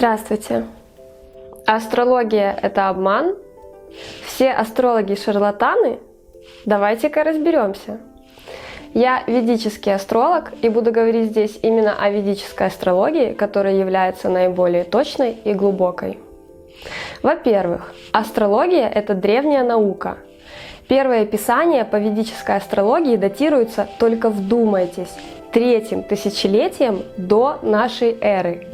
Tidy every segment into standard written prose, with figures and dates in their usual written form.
Здравствуйте! Астрология – это обман? Все астрологи – шарлатаны? Давайте-ка разберемся. Я ведический астролог и буду говорить здесь именно о ведической астрологии, которая является наиболее точной и глубокой. Во-первых, астрология – это древняя наука. Первое писание по ведической астрологии датируется, только вдумайтесь, 3-м тысячелетием до нашей эры.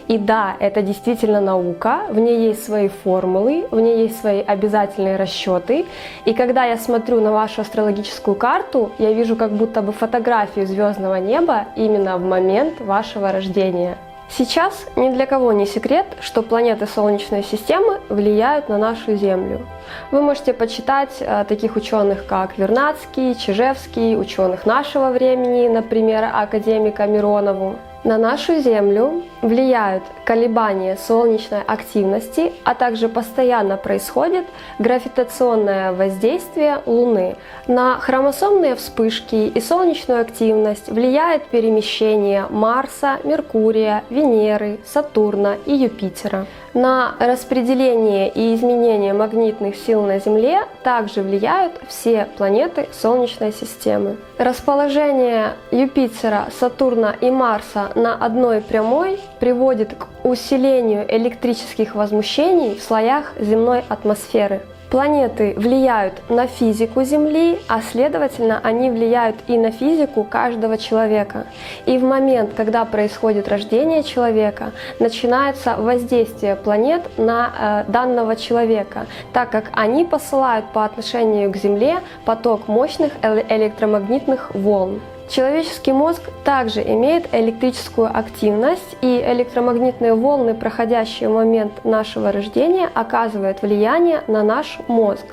И да, это действительно наука, в ней есть свои формулы, в ней есть свои обязательные расчеты. И когда я смотрю на вашу астрологическую карту, я вижу как будто бы фотографию звездного неба именно в момент вашего рождения. Сейчас ни для кого не секрет, что планеты Солнечной системы влияют на нашу Землю. Вы можете почитать таких ученых, как Вернадский, Чижевский, ученых нашего времени, например, академика Миронову. На нашу Землю влияют колебания солнечной активности, а также постоянно происходит гравитационное воздействие Луны. На хромосомные вспышки и солнечную активность влияет перемещение Марса, Меркурия, Венеры, Сатурна и Юпитера. На распределение и изменение магнитных сил на Земле также влияют все планеты Солнечной системы. Расположение Юпитера, Сатурна и Марса на одной прямой приводит к усилению электрических возмущений в слоях земной атмосферы. Планеты влияют на физику Земли, а следовательно, они влияют и на физику каждого человека. И в момент, когда происходит рождение человека, начинается воздействие планет на данного человека, так как они посылают по отношению к Земле поток мощных электромагнитных волн. Человеческий мозг также имеет электрическую активность, и электромагнитные волны, проходящие в момент нашего рождения, оказывают влияние на наш мозг.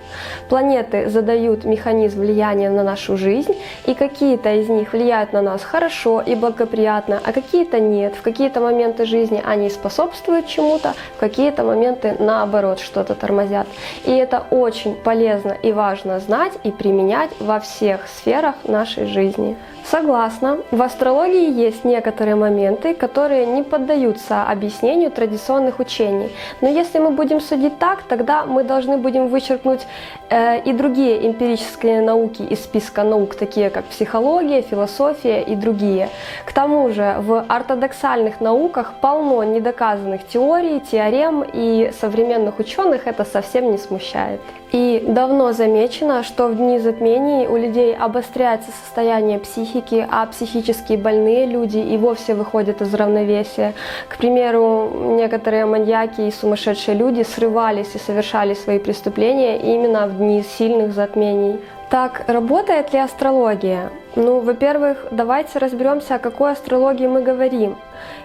Планеты задают механизм влияния на нашу жизнь, и какие-то из них влияют на нас хорошо и благоприятно, а какие-то нет. В какие-то моменты жизни они способствуют чему-то, в какие-то моменты наоборот что-то тормозят. И это очень полезно и важно знать и применять во всех сферах нашей жизни. Согласна, в астрологии есть некоторые моменты, которые не поддаются объяснению традиционных учений. Но если мы будем судить так, тогда мы должны будем вычеркнуть и другие эмпирические науки из списка наук, такие как психология, философия и другие. К тому же в ортодоксальных науках полно недоказанных теорий, теорем, и современных ученых это совсем не смущает. И давно замечено, что в дни затмений у людей обостряется состояние психики, а психически больные люди и вовсе выходят из равновесия. К примеру, некоторые маньяки и сумасшедшие люди срывались и совершали свои преступления именно в дни сильных затмений. Так, работает ли астрология? Во-первых, давайте разберемся, о какой астрологии мы говорим.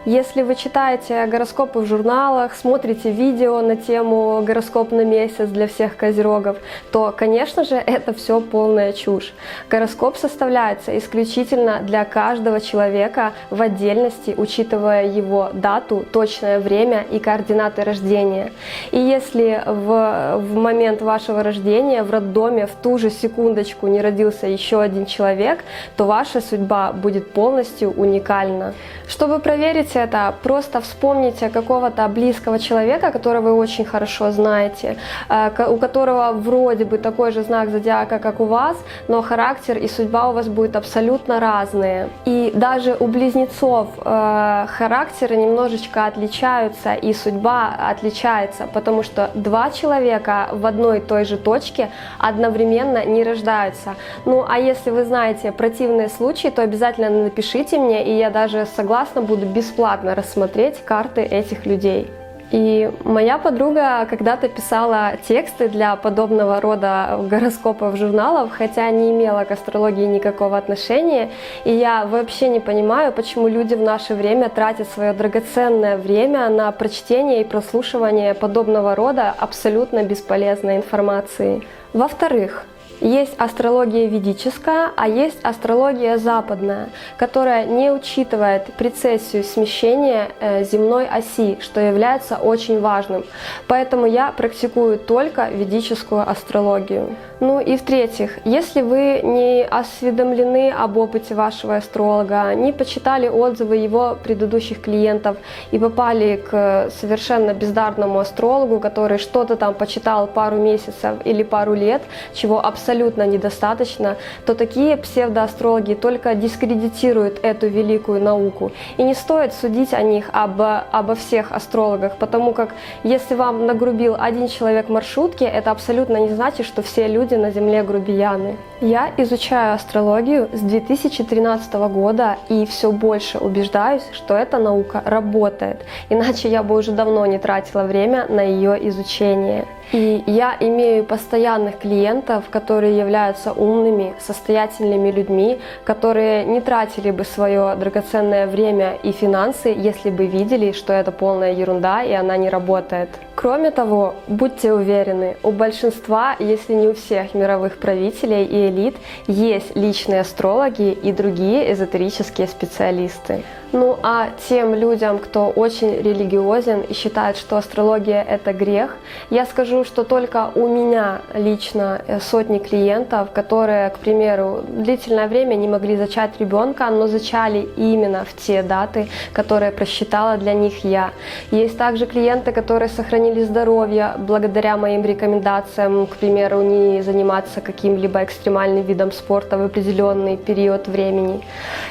Если вы читаете гороскопы в журналах, смотрите видео на тему «Гороскоп на месяц» для всех козерогов, то, конечно же, это все полная чушь. Гороскоп составляется исключительно для каждого человека в отдельности, учитывая его дату, точное время и координаты рождения. И если в момент вашего рождения в роддоме в ту же секундочку не родился еще один человек, то ваша судьба будет полностью уникальна. Чтобы проверить это, просто вспомните какого-то близкого человека, которого вы очень хорошо знаете, у которого вроде бы такой же знак зодиака, как у вас, но характер и судьба у вас будут абсолютно разные. И даже у близнецов характеры немножечко отличаются, и судьба отличается, потому что два человека в одной и той же точке одновременно не рождаются. А если вы знаете противные случаи, то обязательно напишите мне, и я даже согласна буду бесплатно рассмотреть карты этих людей. И моя подруга когда-то писала тексты для подобного рода гороскопов в журналах, хотя не имела к астрологии никакого отношения. И я вообще не понимаю, почему люди в наше время тратят свое драгоценное время на прочтение и прослушивание подобного рода абсолютно бесполезной информации. Во-вторых, Есть астрология ведическая, а есть астрология западная, которая не учитывает прецессию смещения земной оси, что является очень важным. Поэтому я практикую только ведическую астрологию. Ну и в-третьих, если вы не осведомлены об опыте вашего астролога, не почитали отзывы его предыдущих клиентов и попали к совершенно бездарному астрологу, который что-то там почитал пару месяцев или пару лет, чего абсолютно недостаточно, то такие псевдоастрологи только дискредитируют эту великую науку. И не стоит судить о них, обо всех астрологах, потому как если вам нагрубил один человек в маршрутке, это абсолютно не значит, что все люди на Земле грубияны. Я изучаю астрологию с 2013 года и все больше убеждаюсь, что эта наука работает, иначе я бы уже давно не тратила время на ее изучение. И я имею постоянных клиентов, которые являются умными, состоятельными людьми, которые не тратили бы свое драгоценное время и финансы, если бы видели, что это полная ерунда и она не работает. Кроме того, будьте уверены, у большинства, если не у всех мировых правителей и элит, есть личные астрологи и другие эзотерические специалисты. Ну а тем людям, кто очень религиозен и считает, что астрология — это грех, я скажу, что только у меня лично сотни клиентов, которые, к примеру, длительное время не могли зачать ребенка, но зачали именно в те даты, которые просчитала для них я. Есть также клиенты, которые сохранили здоровье благодаря моим рекомендациям, к примеру, не заниматься каким-либо экстремальным видом спорта в определенный период времени.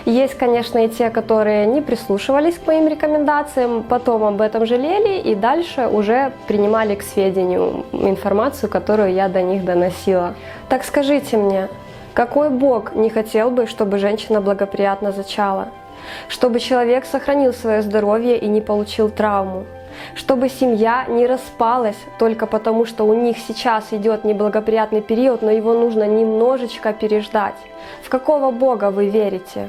Есть, конечно, и те, которые не прислушивались к моим рекомендациям, потом об этом жалели и дальше уже принимали к сведению информацию, которую я до них доносила. Так скажите мне, какой бог не хотел бы, чтобы женщина благоприятно зачала? Чтобы человек сохранил свое здоровье и не получил травму? Чтобы семья не распалась только потому, что у них сейчас идет неблагоприятный период, но его нужно немножечко переждать? В какого бога вы верите?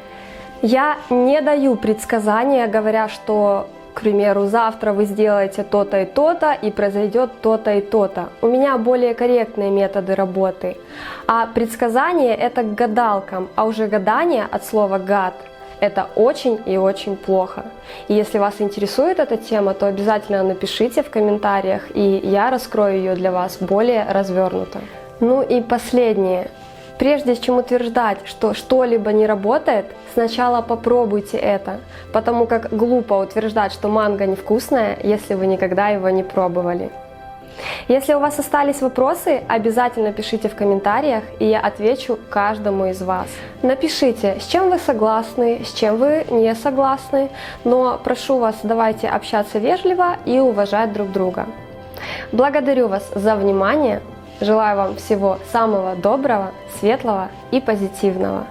Я не даю предсказания, говоря, что, к примеру, завтра вы сделаете то-то и то-то, и произойдет то-то и то-то. У меня более корректные методы работы. А предсказание — это к гадалкам, а уже гадание от слова «гад» — это очень и очень плохо. И если вас интересует эта тема, то обязательно напишите в комментариях, и я раскрою ее для вас более развернуто. Ну и последнее. Прежде чем утверждать, что что-либо не работает, сначала попробуйте это, потому как глупо утверждать, что манго невкусное, если вы никогда его не пробовали. Если у вас остались вопросы, обязательно пишите в комментариях, и я отвечу каждому из вас. Напишите, с чем вы согласны, с чем вы не согласны, но прошу вас, давайте общаться вежливо и уважать друг друга. Благодарю вас за внимание. Желаю вам всего самого доброго, светлого и позитивного.